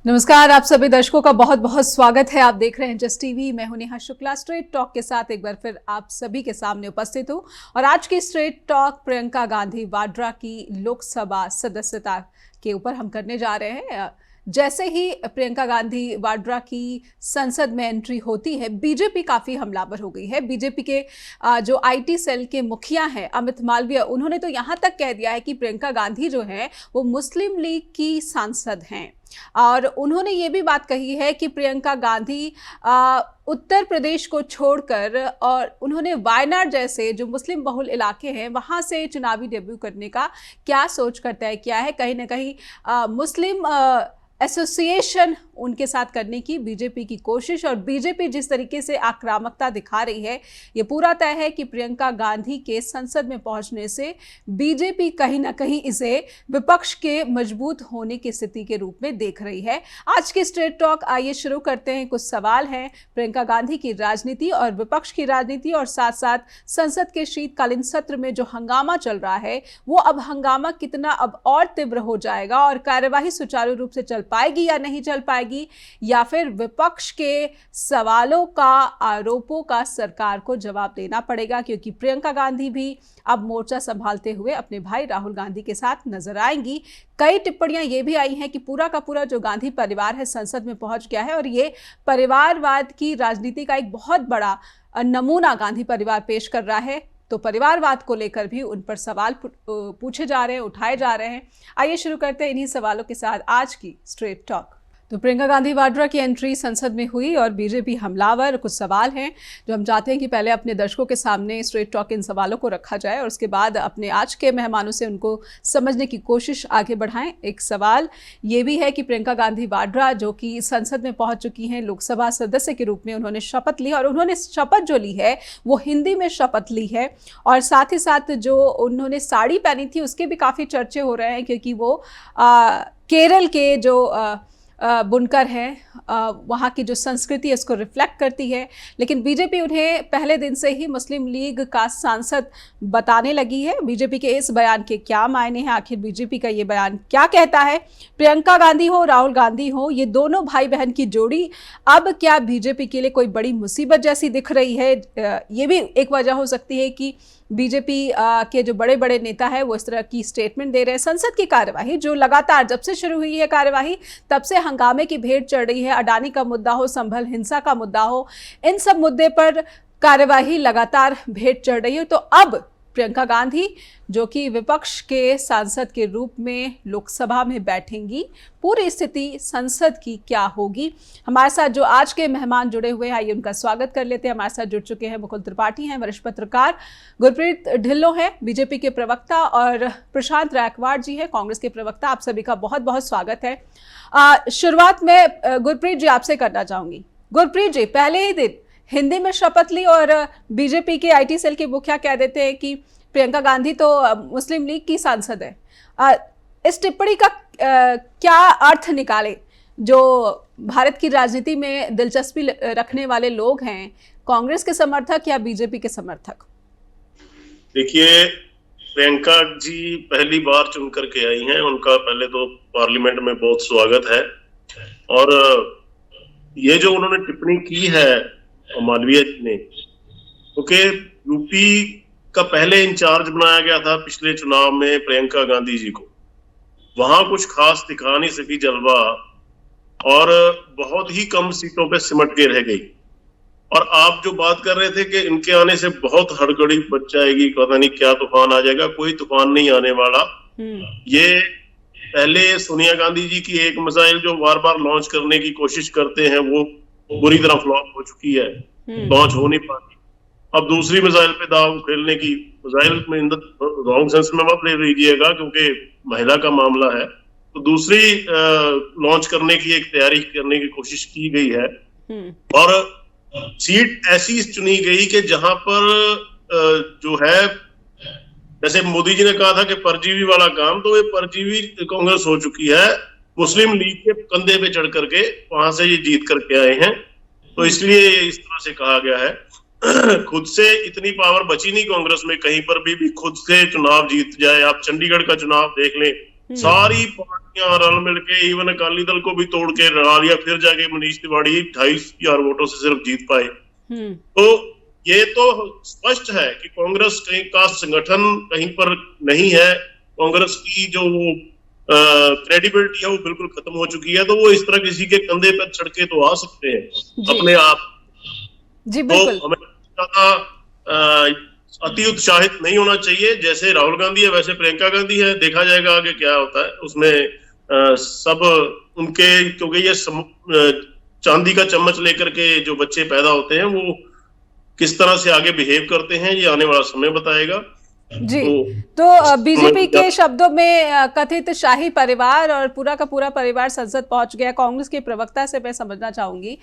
नमस्कार, आप सभी दर्शकों का बहुत बहुत स्वागत है। आप देख रहे हैं जस्ट टीवी। मैं हूं नेहा शुक्ला। स्ट्रेट टॉक के साथ एक बार फिर आप सभी के सामने उपस्थित हूं और आज की स्ट्रेट टॉक प्रियंका गांधी वाड्रा की लोकसभा सदस्यता के ऊपर हम करने जा रहे हैं। जैसे ही प्रियंका गांधी वाड्रा की संसद में एंट्री होती है, बीजेपी काफ़ी हमलावर हो गई है। बीजेपी के जो आईटी सेल के मुखिया हैं अमित मालवीय, उन्होंने तो यहाँ तक कह दिया है कि प्रियंका गांधी जो है वो मुस्लिम लीग की सांसद हैं। और उन्होंने ये भी बात कही है कि प्रियंका गांधी उत्तर प्रदेश को छोड़कर और उन्होंने वायनाड जैसे जो मुस्लिम बहुल इलाके हैं वहाँ से चुनावी डेब्यू करने का क्या सोच कर तय किया है। कहीं ना कहीं मुस्लिम एसोसिएशन उनके साथ करने की बीजेपी की कोशिश, और बीजेपी जिस तरीके से आक्रामकता दिखा रही है, ये पूरा तय है कि प्रियंका गांधी के संसद में पहुंचने से बीजेपी कहीं ना कहीं इसे विपक्ष के मजबूत होने की स्थिति के रूप में देख रही है। आज के स्ट्रेट टॉक आइए शुरू करते हैं। कुछ सवाल हैं प्रियंका गांधी की राजनीति और विपक्ष की राजनीति, और साथ साथ संसद के शीतकालीन सत्र में जो हंगामा चल रहा है वो अब हंगामा कितना अब और तीव्र हो जाएगा, और कार्यवाही सुचारू रूप से चल पाएगी या नहीं चल पाएगी, या फिर विपक्ष के सवालों का, आरोपों का सरकार को जवाब देना पड़ेगा, क्योंकि प्रियंका गांधी भी अब मोर्चा संभालते हुए अपने भाई राहुल गांधी के साथ नजर आएंगी। कई टिप्पणियां ये भी आई हैं कि पूरा का पूरा जो गांधी परिवार है संसद में पहुंच गया है, और ये परिवारवाद की राजनीति का एक बहुत बड़ा नमूना गांधी परिवार पेश कर रहा है। तो परिवारवाद को लेकर भी उन पर सवाल पूछे जा रहे हैं, उठाए जा रहे हैं। आइए शुरू करते हैं इन्हीं सवालों के साथ आज की स्ट्रेट टॉक। तो प्रियंका गांधी वाड्रा की एंट्री संसद में हुई और बीजेपी हमलावर। कुछ सवाल हैं जो हम चाहते हैं कि पहले अपने दर्शकों के सामने स्ट्रेट टॉक इन सवालों को रखा जाए और उसके बाद अपने आज के मेहमानों से उनको समझने की कोशिश आगे बढ़ाएं। एक सवाल ये भी है कि प्रियंका गांधी वाड्रा जो कि संसद में पहुंच चुकी हैं लोकसभा सदस्य के रूप में, उन्होंने शपथ ली, और उन्होंने शपथ जो ली है वो हिंदी में शपथ ली है, और साथ ही साथ जो उन्होंने साड़ी पहनी थी उसके भी काफ़ी चर्चे हो रहे हैं, क्योंकि वो केरल के जो बुनकर हैं, वहाँ की जो संस्कृति है उसको रिफ्लेक्ट करती है। लेकिन बीजेपी उन्हें पहले दिन से ही मुस्लिम लीग का सांसद बताने लगी है। बीजेपी के इस बयान के क्या मायने हैं, आखिर बीजेपी का ये बयान क्या कहता है? प्रियंका गांधी हो, राहुल गांधी हो, ये दोनों भाई बहन की जोड़ी अब क्या बीजेपी के लिए कोई बड़ी मुसीबत जैसी दिख रही है? ये भी एक वजह हो सकती है कि बीजेपी के जो बड़े बड़े नेता है वो इस तरह की स्टेटमेंट दे रहे हैं। संसद की कार्यवाही जो लगातार जब से शुरू हुई है कार्यवाही तब से हंगामे की भेंट चढ़ रही है। अडानी का मुद्दा हो, संभल हिंसा का मुद्दा हो, इन सब मुद्दे पर कार्यवाही लगातार भेंट चढ़ रही है। तो अब प्रियंका गांधी जो कि विपक्ष के सांसद के रूप में लोकसभा में बैठेंगी, पूरी स्थिति संसद की क्या होगी? हमारे साथ जो आज के मेहमान जुड़े हुए हैं, आइए उनका स्वागत कर लेते हैं। हमारे साथ जुड़ चुके हैं मुकुल त्रिपाठी हैं, वरिष्ठ पत्रकार, गुरप्रीत ढिल्लों हैं बीजेपी के प्रवक्ता, और प्रशांत रैकवाड़ जी हैं कांग्रेस के प्रवक्ता। आप सभी का बहुत बहुत स्वागत है। शुरुआत में गुरप्रीत जी आपसे करना चाहूंगी। गुरप्रीत जी, पहले ही दिन हिंदी में शपथ ली और बीजेपी के आईटी सेल के मुखिया कह देते हैं कि प्रियंका गांधी तो मुस्लिम लीग की सांसद है। इस टिप्पणी का क्या अर्थ निकाले जो भारत की राजनीति में दिलचस्पी रखने वाले लोग हैं, कांग्रेस के समर्थक या बीजेपी के समर्थक? देखिए, प्रियंका जी पहली बार चुन करके आई हैं, उनका पहले तो पार्लियामेंट में बहुत स्वागत है। और ये जो उन्होंने टिप्पणी की है मालवीय जी ने, क्योंकि यूपी का पहले इंचार्ज बनाया गया था पिछले चुनाव में प्रियंका गांधी जी को, वहां कुछ खास दिखा नहीं सकी जलवा, और बहुत ही कम सीटों पे सिमट के रह गई। और आप जो बात कर रहे थे कि इनके आने से बहुत हड़बड़ी बच जाएगी, पता नहीं क्या तूफान आ जाएगा, कोई तूफान नहीं आने वाला। ये पहले सोनिया गांधी जी की एक मिसाइल जो बार बार लॉन्च करने की कोशिश करते हैं वो बुरी तरह फ्लॉप हो चुकी है, लॉन्च हो नहीं पाती। अब दूसरी मिसाइल पे दाव खेलने की, मिसाइल में रॉन्ग सेंस में मत ले लीजिएगा क्योंकि महिला का मामला है, तो दूसरी लॉन्च करने की एक तैयारी करने की कोशिश की गई है। और सीट ऐसी चुनी गई कि जहां पर जो है, जैसे मोदी जी ने कहा था कि परजीवी वाला काम, तो ये परजीवी कांग्रेस हो चुकी है। मुस्लिम लीग के कंधे पे चढ़ करके वहां से ये जीत करके आए हैं, तो इसलिए इस तरह से कहा गया है। खुद से इतनी पावर बची नहीं कांग्रेस में कहीं पर भी खुद से चुनाव जीत जाए। आप चंडीगढ़ का चुनाव देख लें, सारी पार्टियां रल मिल के, इवन अकाली दल को भी तोड़ के लगा दिया, फिर जाके मनीष तिवाड़ी 2,500 वोटों से सिर्फ जीत पाए। तो ये तो स्पष्ट है कि कांग्रेस कहीं का संगठन कहीं पर नहीं है, कांग्रेस की जो वो क्रेडिबिलिटी है वो बिल्कुल खत्म हो चुकी है। तो वो इस तरह किसी के कंधे पर चढ़ के तो आ सकते हैं अपने आप जी, तो बिल्कुल। हमें ज्यादा अति उत्साहित नहीं होना चाहिए। जैसे राहुल गांधी है वैसे प्रियंका गांधी है, देखा जाएगा आगे क्या होता है उसमें। सब उनके, क्योंकि ये चांदी का चम्मच लेकर के जो बच्चे पैदा होते हैं वो किस तरह से आगे बिहेव करते हैं ये आने वाला समय बताएगा। जी, तो बीजेपी के शब्दों में कथित शाही परिवार और पूरा का पूरा परिवार संसद पहुंच गया। कांग्रेस के प्रवक्ता से मैं समझना चाहूंगी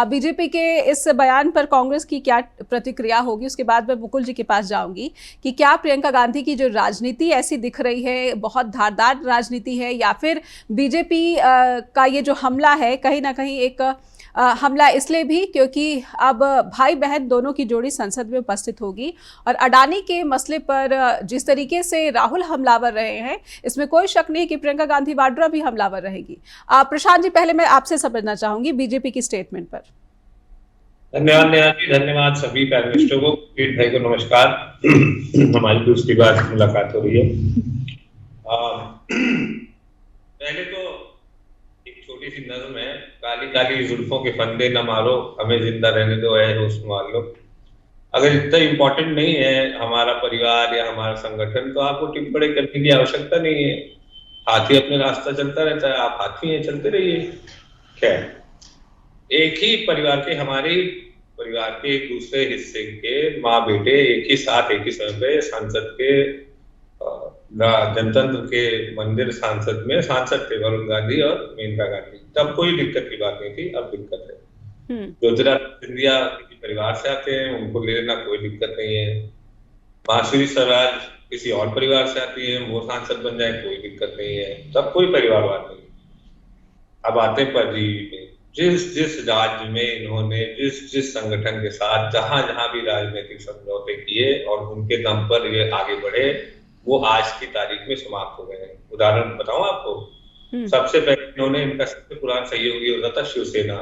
बीजेपी के इस बयान पर कांग्रेस की क्या प्रतिक्रिया होगी। उसके बाद मैं मुकुल जी के पास जाऊंगी कि क्या प्रियंका गांधी की जो राजनीति ऐसी दिख रही है, बहुत धारदार राजनीति है, या फिर बीजेपी का ये जो हमला है कहीं ना कहीं एक हमला इसलिए भी क्योंकि अब भाई बहन दोनों की जोड़ी संसद में उपस्थित होगी और अडानी के मसले पर जिस तरीके से राहुल हमलावर रहे हैं, इसमें कोई शक नहीं कि प्रियंका गांधी वाड्रा भी हमलावर रहेगी। प्रशांत जी, पहले मैं आपसे समझना चाहूंगी बीजेपी की स्टेटमेंट पर। धन्यवाद नेहा जी, धन्यवाद सभी पैनलिस्टों को, पीठ भाई को नमस्कार। हमारी दूसरी बार मुलाकात हो रही है। पहले तो एक छोटी सी नज़्म है, काली काली जुल्फों के फंदे न मारो, हमें जिंदा रहने दो ऐ होश संभाल लो। अगर इतना इम्पोर्टेंट नहीं है हमारा परिवार या हमारा संगठन तो आपको टिप्पणी करने की आवश्यकता नहीं है। हाथी अपने रास्ता चलता रहता है, आप हाथी हैं, चलते रहिए। खैर, एक ही परिवार के, हमारे परिवार के एक दूसरे हिस्से के माँ बेटे एक ही साथ एक ही समय पे सांसद के, जनतंत्र के मंदिर सांसद में सांसद थे वरुण गांधी और मेनका गांधी। तब कोई दिक्कत की बात नहीं थी, अब दिक्कत है। ज्योतिरादित्य सिंधिया किसी परिवार से आते हैं, उनको ले लेना कोई दिक्कत नहीं है। माधुरी स्वराज किसी और परिवार से आती है, वो सांसद बन जाए, कोई दिक्कत नहीं है, तब कोई परिवारवाद नहीं। अब आते पर जी, जिस जिस राज्य में इन्होंने जिस जिस संगठन के साथ जहां जहां भी राजनीतिक समझौते किए और उनके दम पर ये आगे बढ़े, वो आज की तारीख में समाप्त हो गए हैं। उदाहरण बताऊं आपको, सबसे पहले इन्होंने, इनका सबसे पुराना सहयोगी होता था शिवसेना,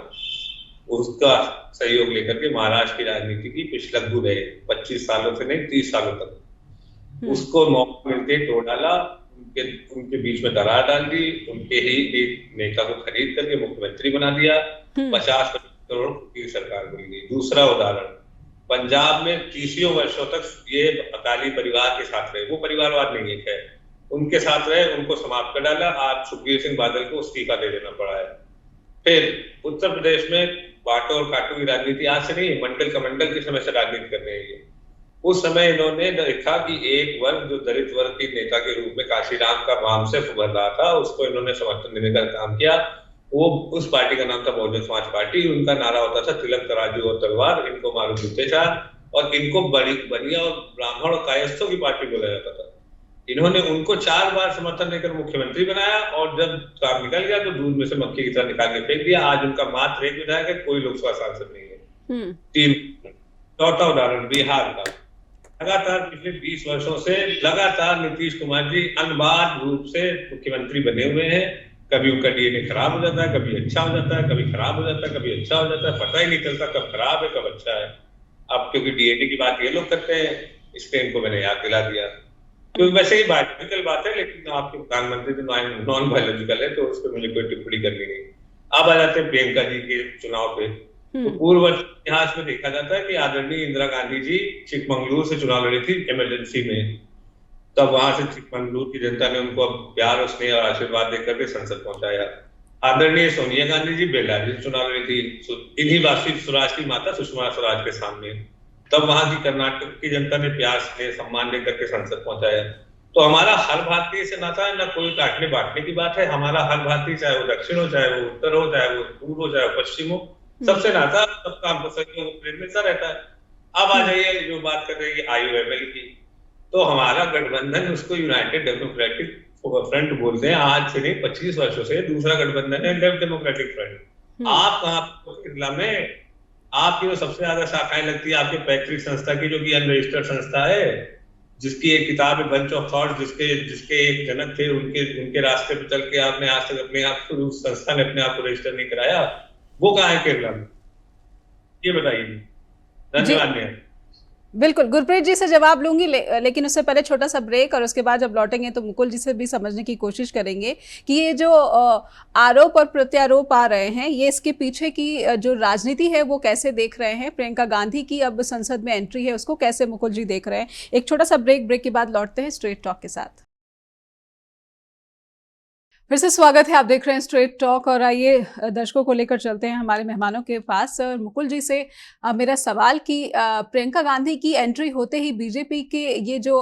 उसका सहयोग लेकर के महाराष्ट्र की राजनीति की पिछलग्गू रहे 25 सालों से नहीं 30 सालों तक। उसको मौका मिलते तोड़ डाला, उनके बीच में दरार डाल दी, उनके ही एक नेता को खरीद करके मुख्यमंत्री बना दिया, 50 करोड़ की सरकार बन गई। दूसरा उदाहरण, पंजाब में 30 वर्षों तक ये अकाली परिवार के साथ रहे, वो परिवारवाद नहीं है, खैर उनके साथ रहे, उनको समाप्त कर डाला। आज सुखबीर सिंह बादल को इस्तीफा दे देना पड़ा है। फिर उत्तर प्रदेश में बाटो और काटो की राजनीति आज से नहीं, मंडल कमंडल के समय से राजनीति कर रहे हैं। उस समय इन्होंने देखा कि एक वर्ग जो दलित वर्ग के नेता के रूप में काशीराम का नाम से उभर रहा था, उसको इन्होंने समर्थन देने का काम किया। वो उस पार्टी का नाम था बहुजन समाज पार्टी। उनका नारा होता था तिलक तराजू और तलवार, इनको मारो जूते चार, और इनको बनिया और ब्राह्मण और कायस्थों की पार्टी बोला जाता था। इन्होंने उनको 4 बार समर्थन देकर मुख्यमंत्री बनाया और जब काम निकल गया तो दूध में से मक्खी की तरह निकाल के फेंक दिया। आज उनका मात्र एक विधायक है, कोई लोकसभा सांसद नहीं है। 3 चौथा उदाहरण बिहार का, लगातार पिछले 20 वर्षों से लगातार नीतीश कुमार जी अनबाध रूप से मुख्यमंत्री बने हुए हैं। कभी उनका डीएनए खराब हो जाता है, कभी अच्छा हो जाता है, कभी खराब हो जाता है, कभी अच्छा हो जाता है, पता ही नहीं चलता कब खराब है कब अच्छा है। अब क्योंकि डीएनए की बात ये लोग करते हैं, इसलिए इनको मैंने याद दिला दिया। क्योंकि वैसे ही बायोलॉजिकल बात है, लेकिन आपके प्रधानमंत्री तो नॉन बायोलॉजिकल है, तो उस पर मुझे कोई टिप्पणी करनी नहीं। अब आ जाते हैं प्रियंका जी के चुनाव पे। तो पूर्व इतिहास में देखा जाता है कि आदरणीय इंदिरा गांधी जी चिकमंगलुरु से चुनाव लड़ी थी इमरजेंसी में। तब वहां से चिकमंगलुरु की जनता ने उनको प्यार और स्नेह और आशीर्वाद देकर के संसद पहुंचाया। आदरणीय सोनिया गांधी जी बेल्लारी से चुनाव लड़ी थी, इन्हीं वास्तविक स्वराज की माता सुषमा स्वराज के सामने। तब वहां की कर्नाटक की जनता ने प्यार स्नेह सम्मान देकर के संसद पहुंचाया। तो हमारा हर भारतीय से नाता है, ना कोई काटने बांटने की बात है। हमारा हर भारतीय, चाहे वो दक्षिण हो, चाहे वो उत्तर हो, चाहे वो पूर्व हो, चाहे वो पश्चिम हो, सबसे नाता, सब काम कर सकते हो, प्रेम मिलता रहता है। अब आ जाइए जो बात कर रहे हैं IUML की, तो हमारा गठबंधन, उसको यूनाइटेड डेमोक्रेटिक फ्रंट बोलते हैं। आज से नहीं 25 वर्षों से दूसरा गठबंधन है लेफ्ट डेमोक्रेटिक फ्रंट। आप कहाँ में आपकी जो सबसे ज्यादा शाखाएं लगती है आपके पैतृक संस्था की, जो कि अनरजिस्टर्ड संस्था है, जिसकी एक किताब है बंच ऑफ थॉट्स, जिसके एक जनक थे, उनके रास्ते पे चल के आपने आज तक अपने आप को, उस संस्था ने अपने आप को रजिस्टर नहीं कराया, वो कहाँ है केरला में? ये बताइए। धन्यवाद मैम। बिल्कुल, गुरप्रीत जी से जवाब लूंगी, लेकिन उससे पहले छोटा सा ब्रेक, और उसके बाद जब लौटेंगे तो मुकुल जी से भी समझने की कोशिश करेंगे कि ये जो आरोप और प्रत्यारोप आ रहे हैं, ये इसके पीछे की जो राजनीति है वो कैसे देख रहे हैं, प्रियंका गांधी की अब संसद में एंट्री है उसको कैसे मुकुल जी देख रहे हैं। एक छोटा सा ब्रेक के बाद लौटते हैं स्ट्रेट टॉक के साथ। फिर से स्वागत है, आप देख रहे हैं स्ट्रेट टॉक, और आइए दर्शकों को लेकर चलते हैं हमारे मेहमानों के पास। और मुकुल जी से मेरा सवाल कि प्रियंका गांधी की एंट्री होते ही बीजेपी के ये जो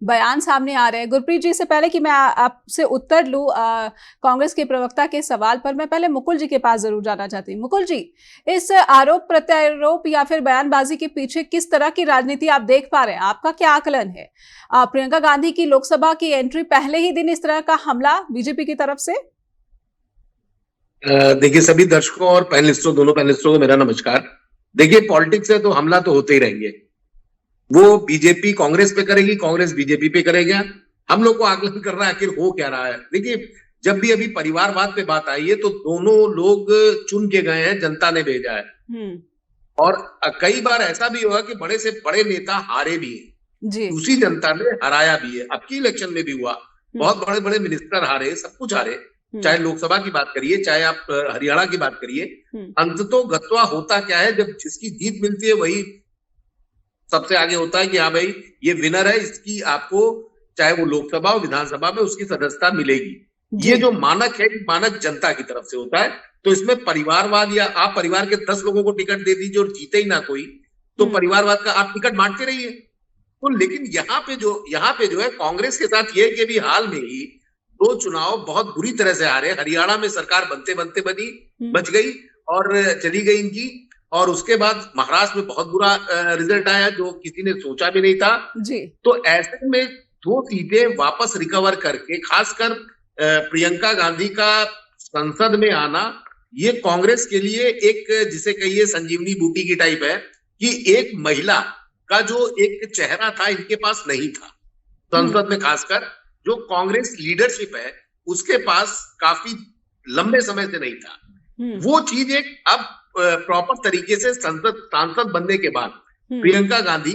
बयान सामने आ रहे हैं, गुरप्रीत जी से पहले कि मैं आपसे उत्तर लूं कांग्रेस के प्रवक्ता के सवाल पर, मैं पहले मुकुल जी के पास जरूर जाना चाहती हूँ। मुकुल जी, इस आरोप प्रत्यारोप या फिर बयानबाजी के पीछे किस तरह की राजनीति आप देख पा रहे हैं, आपका क्या आकलन है? प्रियंका गांधी की लोकसभा की एंट्री पहले ही दिन इस तरह का हमला बीजेपी की तरफ से? देखिए, सभी दर्शकों और पैनलिस्टों, दोनों पैनलिस्टों को मेरा नमस्कार। देखिए, पॉलिटिक्स है तो हमला तो होते ही रहेंगे। वो बीजेपी कांग्रेस पे करेगी, कांग्रेस बीजेपी पे करेगा। हम लोग को आकलन करना है आखिर हो क्या रहा है। देखिए, जब भी अभी परिवारवाद पे बात आई है तो दोनों लोग चुन के गए हैं, जनता ने भेजा है। और कई बार ऐसा भी हुआ कि बड़े से बड़े नेता हारे भी हैं, उसी जनता ने हराया भी है। अब की इलेक्शन में भी हुआ, बहुत बड़े बड़े मिनिस्टर हारे, सब कुछ हारे, चाहे लोकसभा की बात करिए, चाहे आप हरियाणा की बात करिए। अंततोगत्वा होता क्या है, जब जिसकी जीत मिलती है वही सबसे आगे होता है कि हाँ भाई ये विनर है, इसकी आपको चाहे वो लोकसभा और विधानसभा में उसकी सदस्यता मिलेगी। ये जो मानक है, मानक जनता की तरफ से होता है। तो इसमें परिवारवाद या आप परिवार के 10 लोगों को टिकट दे दीजिए और जीते ही ना कोई, तो परिवारवाद का आप टिकट बांटते रहिए। तो लेकिन यहाँ पे जो है कांग्रेस के साथ ये कि भी हाल में ही 2 चुनाव बहुत बुरी तरह से हारे। हरियाणा में सरकार बनते बनते बच गई और चली गई इनकी, और उसके बाद महाराष्ट्र में बहुत बुरा रिजल्ट आया जो किसी ने सोचा भी नहीं था जी। तो ऐसे में 2 सीटें वापस रिकवर करके, खासकर प्रियंका गांधी का संसद में आना, ये कांग्रेस के लिए एक, जिसे कहिए संजीवनी बूटी की टाइप है कि एक महिला का जो एक चेहरा था इनके पास नहीं था संसद में। खासकर जो कांग्रेस लीडरशिप है उसके पास काफी लंबे समय से नहीं था। वो चीज एक अब प्रॉपर तरीके से सांसद बनने के बाद प्रियंका गांधी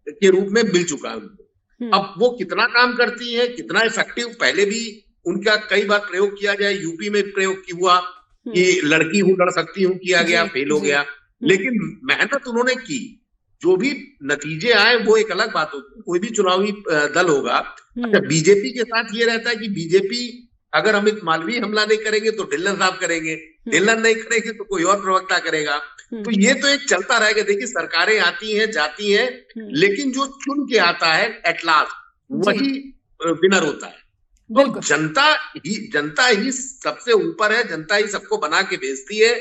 के रूप में मिल चुका है उनको। अब वो कितना काम करती है, कितना इफेक्टिव, पहले भी उनका कई बार प्रयोग किया गया, यूपी में प्रयोग हुआ कि लड़की हूं लड़ सकती हूं, किया गया, फेल हो गया। लेकिन मेहनत उन्होंने की, जो भी नतीजे आए वो एक अलग बात होती। कोई भी चुनावी दल होगा, अच्छा बीजेपी के साथ ये रहता है कि बीजेपी अगर अमित मालवीय हमला नहीं करेंगे तो ढिल्लन साहब करेंगे, ढिल्लन नहीं करेंगे तो कोई और प्रवक्ता करेगा। तो ये तो एक चलता रहेगा। देखिए, सरकारें आती हैं जाती हैं, लेकिन जो चुन के आता है एट लास्ट वही विनर होता है। तो जनता ही सबसे ऊपर है, जनता ही सबको बना के भेजती है।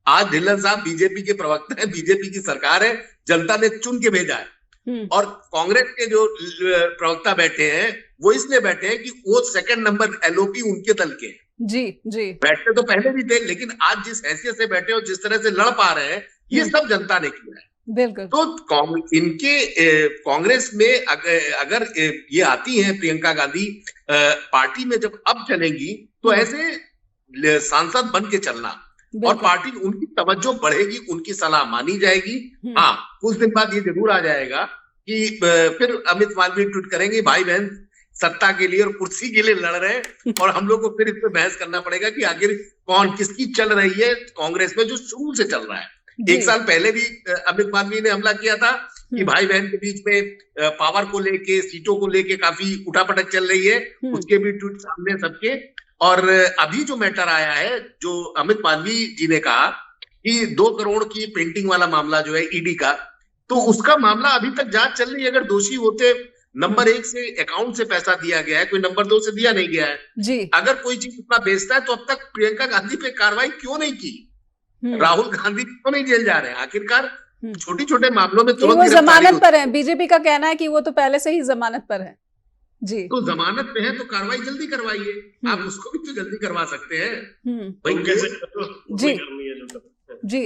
आज ढिल्लन साहब बीजेपी के प्रवक्ता है, बीजेपी की सरकार है, जनता ने चुन के भेजा है। और कांग्रेस के जो प्रवक्ता बैठे हैं वो इसलिए बैठे हैं कि वो 2nd नंबर एलओपी उनके दल के जी। बैठते तो पहले भी थे, लेकिन आज जिस हैसियत से बैठे और जिस तरह से लड़ पा रहे हैं, ये सब जनता ने किया है। बिल्कुल। तो इनके कांग्रेस में अगर ये आती हैं प्रियंका गांधी पार्टी में, जब अब चलेंगी तो ऐसे सांसद बन के चलना, और पार्टी उनकी तवज्जो बढ़ेगी, उनकी सलाह मानी जाएगी। हाँ, कुछ दिन बाद ये जरूर आ जाएगा कि फिर अमित मालवीय ट्वीट करेंगे भाई बहन सत्ता के लिए और कुर्सी के लिए लड़ रहे हैं, और हम लोग को फिर इस पे बहस करना पड़ेगा कि आखिर कौन किसकी चल रही है कांग्रेस में, जो शुरू से चल रहा है। 1 साल पहले भी अमित मालवीय ने हमला किया था कि भाई बहन के बीच में पावर को लेके, सीटों को लेके काफी उठापटक चल रही है, उसके भी ट्वीट सामने सबके। और अभी जो मैटर आया है, जो अमित मालवीय जी ने कहा कि 2 करोड़ की पेंटिंग वाला मामला जो है ईडी का, तो उसका मामला अभी तक जांच चल रही है। अगर दोषी होते, नंबर 1 से अकाउंट से पैसा दिया गया है, कोई नंबर 2 से दिया नहीं गया है जी। अगर कोई चीज इतना बेचता है तो अब तक प्रियंका गांधी पे कार्रवाई क्यों नहीं की? राहुल गांधी क्यों नहीं जेल जा रहे हैं? आखिरकार छोटे छोटे मामलों में तुरंत जमानत पर है। बीजेपी का कहना है कि वो तो पहले से ही जमानत पर है जी। तो जमानत पे है तो कार्रवाई जल्दी करवाइए, आप उसको भी तो जल्दी करवा सकते हैं। भाई कैसे जी जी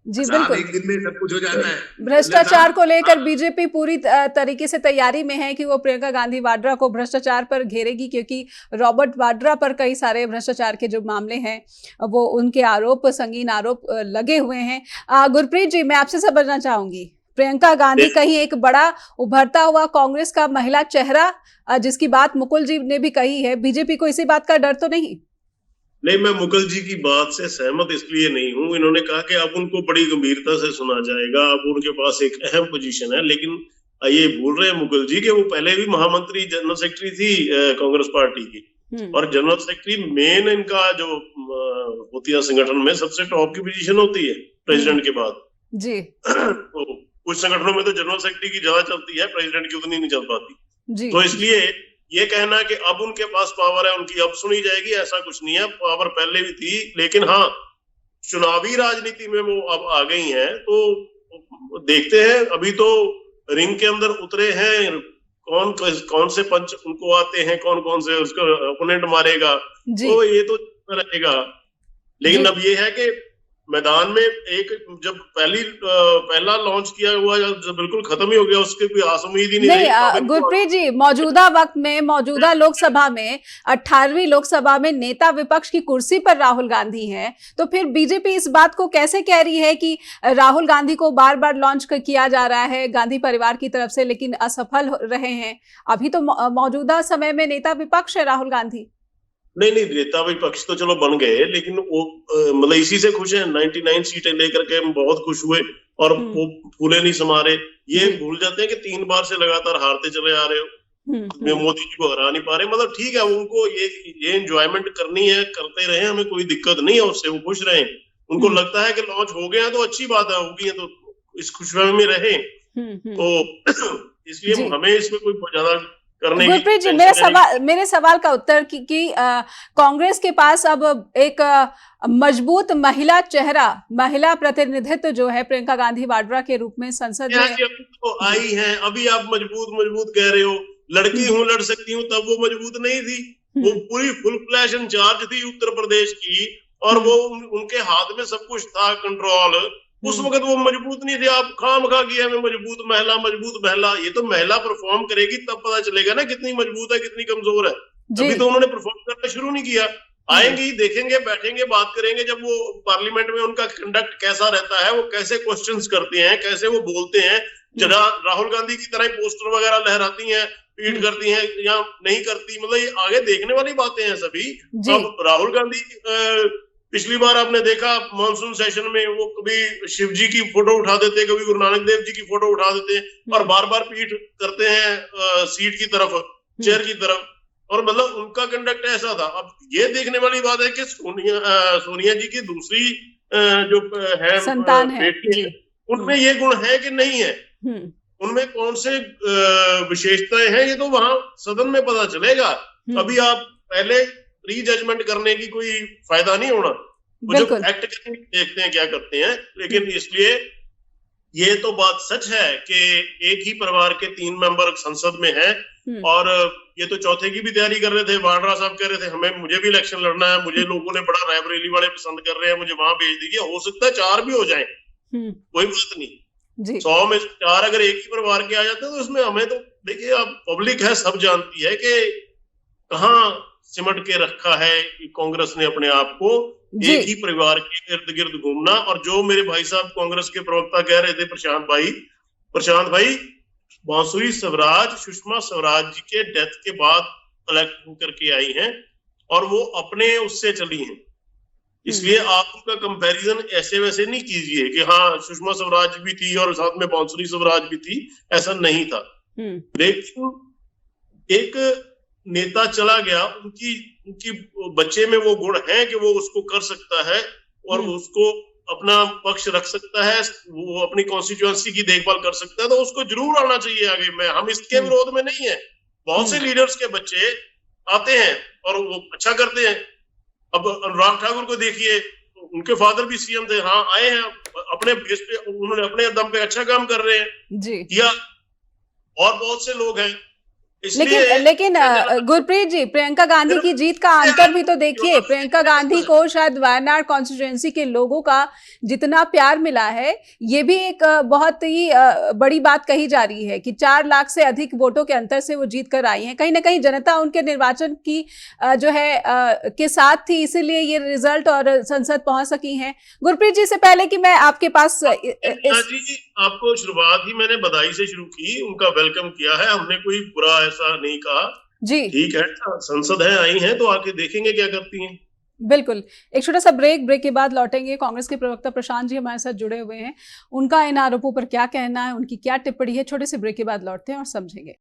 जी साहब बिल्कुल। एक दिन में सब कुछ हो जाता है। भ्रष्टाचार को लेकर बीजेपी पूरी तरीके से तैयारी में है कि वो प्रियंका गांधी वाड्रा को भ्रष्टाचार पर घेरेगी, क्योंकि रॉबर्ट वाड्रा पर कई सारे भ्रष्टाचार के जो मामले हैं वो उनके आरोप, संगीन आरोप लगे हुए हैं। गुरप्रीत जी, मैं आपसे समझना चाहूंगी, प्रियंका गांधी कहीं एक बड़ा उभरता हुआ कांग्रेस का महिला चेहरा, जिसकी बात मुकुल जी ने भी कही है, बीजेपी को इसी बात का डर तो नहीं? नहीं, मैं मुकुल जी की बात से सहमत इसलिए नहीं हूं। इन्होंने कहा कि अब उनको बड़ी गंभीरता से सुना जाएगा, अब उनके पास एक अहम पोजीशन है, लेकिन ये भूल रहे हैं मुकुल जी कि वो पहले भी महामंत्री, जनरल सेक्रेटरी थी कांग्रेस पार्टी की, और जनरल सेक्रेटरी मेन इनका जो होती है संगठन में सबसे टॉप की पोजीशन होती है प्रेसिडेंट के बाद जी। तो कुछ संगठनों में तो जनरल सेक्रेटरी की ज्यादा चलती है, प्रेसिडेंट की उतनी नहीं चल पाती जी। तो इसलिए ये कहना कि अब उनके पास पावर है, उनकी अब सुनी जाएगी, ऐसा कुछ नहीं है। पावर पहले भी थी, लेकिन हाँ, चुनावी राजनीति में वो अब आ गई हैं, तो देखते हैं। अभी तो रिंग के अंदर उतरे हैं, कौन से पंच उनको आते हैं, कौन कौन से उसका ओपोनेंट मारेगा, तो ये तो रहेगा। लेकिन अब ये है कि मैदान में एक जब पहला लॉन्च किया हुआ जब बिल्कुल खत्म ही हो गया, उसके कोई आस उम्मीद ही नहीं। गुरप्रीत जी, मौजूदा वक्त में, मौजूदा लोकसभा में, 18वीं लोकसभा में नेता विपक्ष की कुर्सी पर राहुल गांधी हैं, तो फिर बीजेपी इस बात को कैसे कह रही है कि राहुल गांधी को बार बार लॉन्च किया जा रहा है गांधी परिवार की तरफ से, लेकिन असफल रहे हैं? अभी तो मौजूदा समय में नेता विपक्ष है राहुल गांधी। नहीं, नेता विपक्ष तो चलो बन गए, लेकिन वो मतलब इसी से खुश है। 99 सीटें लेकर के हम बहुत खुश हुए, और वो फूले नहीं समारे। ये भूल जाते हैं कि 3 बार से लगातार हारते चले आ रहे हो, मोदी जी को हरा नहीं पा रहे। मतलब ठीक है, उनको ये एंजॉयमेंट करनी है, करते रहे, हमें कोई दिक्कत नहीं है उससे, वो खुश रहे। उनको लगता है कि लॉन्च हो गया तो अच्छी बात है, होगी है तो इस खुशहाली में रहे। तो इसलिए हमें इसमें कोई ज्यादा गुरप्रीत जी, मेरे सवाल का उत्तर कि कांग्रेस के पास अब एक मजबूत महिला चेहरा, महिला प्रतिनिधित्व जो है प्रियंका गांधी वाड्रा के रूप में संसद में तो आई है। अभी आप मजबूत कह रहे हो, लड़की हूं, लड़ सकती हूँ, तब वो मजबूत नहीं थी। वो पूरी फुल फ्लैश इंचार्ज थी उत्तर प्रदेश की, और वो उनके हाथ में सब कुछ था, कंट्रोल। उस वक्त वो मजबूत नहीं थे। आप खामखा किया में मजबूत महिला, ये तो महिला परफॉर्म करेगी तब पता चलेगा ना कितनी मजबूत है, कितनी कमजोर है। अभी तो उन्होंने परफॉर्म करना शुरू नहीं किया। आएंगी, देखेंगे, बैठेंगे, बात करेंगे जब वो पार्लियामेंट में उनका कंडक्ट कैसा रहता है, वो कैसे क्वेश्चंस करते हैं, कैसे वो बोलते हैं। जरा राहुल गांधी की तरह ही पोस्टर वगैरह लहराती हैं, ट्वीट करती हैं या नहीं करती, मतलब ये आगे देखने वाली बातें हैं सभी। अब राहुल गांधी पिछली बार आपने देखा मॉनसून सेशन में वो कभी शिव जी की फोटो उठा देते, कभी गुरु नानक देव जी की फोटो उठा देते, और बार बार पीठ करते हैं सीट की तरफ, चेयर की तरफ, और मतलब उनका कंडक्ट ऐसा था। अब ये देखने वाली बात है कि सोनिया जी की दूसरी जो है संतान है, उनमें ये गुण है कि नहीं है, उनमें कौन से विशेषताएं हैं, ये तो वहां सदन में पता चलेगा। अभी आप पहले प्री जजमेंट करने की कोई फायदा नहीं होना, जब एक्ट करेंगे देखते हैं क्या करते हैं। लेकिन इसलिए ये तो बात सच है कि एक ही परिवार के 3 मेंबर संसद में हैं, और ये तो चौथे की भी तैयारी कर रहे थे। वाड्रा साहब कह रहे थे मुझे भी इलेक्शन लड़ना है, मुझे लोगों ने बड़ा रायबरेली वाले पसंद कर रहे हैं, मुझे वहां भेज दीजिए। हो सकता है 4 भी हो जाए, कोई बात नहीं। 100 में 4 अगर एक ही परिवार के आ जाते हैं तो उसमें हमें तो देखिए, अब पब्लिक है, सब जानती है कि कहाँ सिमट के रखा है कांग्रेस ने अपने आप को, एक ही परिवार के इर्द गिर्द घूमना। और जो मेरे भाई साहब कांग्रेस के प्रवक्ता कह रहे थे, प्रशांत भाई, बांसुरी स्वराज सुषमा स्वराज जी के डेथ के बाद इलेक्ट होकर के आई हैं, और वो अपने उससे चली हैं। इसलिए आप उनका कंपैरिजन ऐसे वैसे नहीं कीजिए कि हाँ सुषमा स्वराज भी थी और साथ में बांसुरी स्वराज भी थी, ऐसा नहीं था। लेकिन एक नेता चला गया, उनकी बच्चे में वो गुण है कि वो उसको कर सकता है और उसको अपना पक्ष रख सकता है, वो अपनी कॉन्स्टिट्यूएंसी की देखभाल कर सकता है, तो उसको जरूर आना चाहिए आगे। में हम इसके विरोध में नहीं है। बहुत से लीडर्स के बच्चे आते हैं और वो अच्छा करते हैं। अब अनुराग ठाकुर को देखिए, उनके फादर भी सीएम थे, हाँ आए हैं अपने बेस पे, उन्होंने अपने दम पे अच्छा काम कर रहे हैं किया। और बहुत से लोग हैं लेकिन गुरप्रीत जी, प्रियंका गांधी की जीत का अंतर भी तो देखिए। प्रियंका गांधी को शायद वायनाड कॉन्स्टिट्यूएंसी के लोगों का जितना प्यार मिला है, ये भी एक बहुत ही बड़ी बात कही जा रही है कि 4 लाख से अधिक वोटों के अंतर से वो जीत कर आई हैं। कहीं ना कहीं जनता उनके निर्वाचन की जो है के साथ थी, इसीलिए ये रिजल्ट और संसद पहुंच सकी हैं। गुरप्रीत जी, से पहले कि मैं आपके पास जी, आपको शुरुआत ही मैंने बधाई से शुरू की, उनका वेलकम किया है हमने, कोई बुरा ऐसा नहीं कहा जी। ठीक है, संसद है, आई हैं तो आके देखेंगे क्या करती हैं। बिल्कुल। एक छोटा सा ब्रेक के बाद लौटेंगे। कांग्रेस के प्रवक्ता प्रशांत जी हमारे साथ जुड़े हुए हैं, उनका इन आरोपों पर क्या कहना है, उनकी क्या टिप्पणी है। छोटे से ब्रेक के बाद लौटते हैं और समझेंगे।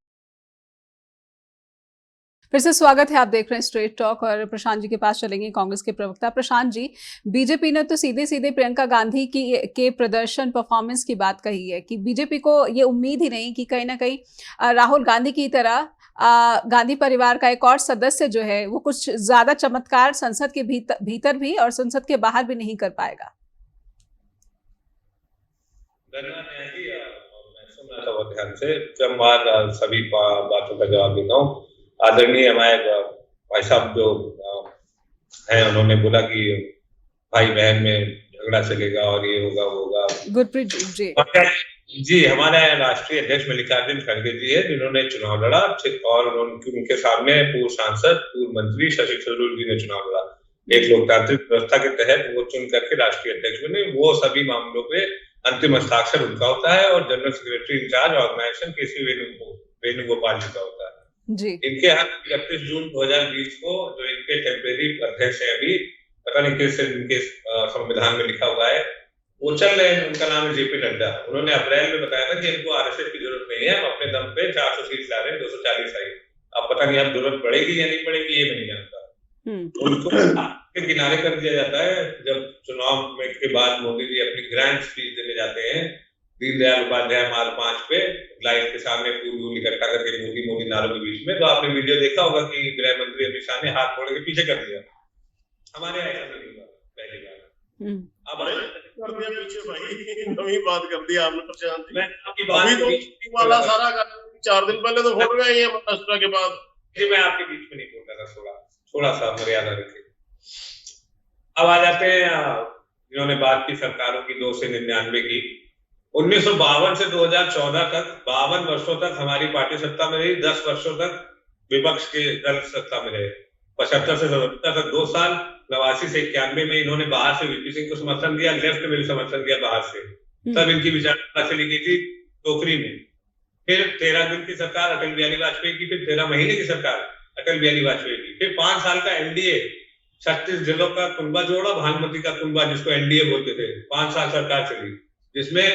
फिर से स्वागत है, आप देख रहे हैं स्ट्रेट टॉक और प्रशांत जी के पास चलेंगे, कांग्रेस के प्रवक्ता। प्रशांत जी, बीजेपी ने तो सीधे सीधे प्रियंका गांधी के प्रदर्शन परफॉर्मेंस की बात कही है कि बीजेपी को ये उम्मीद ही नहीं कि कहीं ना कहीं राहुल गांधी की तरह गांधी परिवार का एक और सदस्य जो है वो कुछ ज्यादा चमत्कार संसद के भीतर भी और संसद के बाहर भी नहीं कर पाएगा। ध्यान से सभी बातों का जवाब देता हूँ। आदरणीय हमारे भाई साहब जो हैं, उन्होंने बोला कि भाई बहन में झगड़ा चलेगा और ये होगा वो होगा। गुरप्रीत जी जी, हमारे राष्ट्रीय अध्यक्ष मल्लिकार्जुन खड़गे जी है, जिन्होंने चुनाव लड़ा और उनके सामने पूर्व सांसद, पूर्व मंत्री शशि थरूर जी ने चुनाव लड़ा। एक लोकतांत्रिक व्यवस्था के तहत वो चुन करके राष्ट्रीय अध्यक्ष बने। वो सभी मामलों पे अंतिम हस्ताक्षर उनका होता है और जनरल सेक्रेटरी इंचार्ज ऑर्गेनाइजेशन केसी वेणुगोपाल जी का होता है जी। इनके यहाँ 31 जून 2020 को जो इनके टेम्परेरी अध्यक्ष है, अभी पता नहीं किस इनके संविधान में लिखा हुआ है, वो चल रहे हैं, उनका नाम है जेपी नड्डा। उन्होंने अप्रैल में बताया था कि इनको आरएसएस की जरूरत नहीं है, हम अपने दम पे 400 सीट ला रहे हैं, 240 आई। अब पता नहीं अब जरूरत पड़ेगी या नहीं पड़ेगी, ये नहीं जानता। उनको किनारे कर दिया जाता है। जब चुनाव में के बाद मोदी जी अपनी ग्रैंड स्पीच देने जाते हैं दीनदयाल उपाध्याय मार्ग 5 पे, लाइट के सामने फूल इकट्ठा करके मोदी नारों के बीच में, तो आपने वीडियो देखा होगा कि गृह मंत्री अमित शाह ने हाथ मोड़ के पीछे कर दिया। हमारे यहाँ ऐसा नहीं हुआ पहली बार। अब पीछे भाई नवी बात कर दी आपने प्रशांत जी। मैं आपकी बात तो वाला सारा 4 दिन पहले तो हो गया ये महाराष्ट्र के बाद। जी, मैं आपके बीच में नहीं बोल रहा था, थोड़ा सा मर्यादा रखें। अब आ जाते हैं जिन्होंने बात की सरकारों की 2 से 99 की। 1952 से 2014 तक 52 वर्षों तक हमारी पार्टी सत्ता में रही, 10 वर्षों तक विपक्ष के दल सत्ता में रहे। 75 से 77 तक 2 साल, 89 से 91 में इन्होंने बाहर से वीपी सिंह को समर्थन दिया, लेफ्ट में भी समर्थन दिया बाहर से। तब इनकी विचारधारा चली गई थी टोकरी में। फिर 13 दिन की सरकार अटल बिहारी वाजपेयी की, फिर 13 महीने की सरकार अटल बिहारी वाजपेयी की, फिर 5 साल का एनडीए, 36 जिलों का कुंभा जोड़ा, भानुमति का कुंभा जिसको एनडीए बोलते थे। 5 साल सरकार चली, जिसमें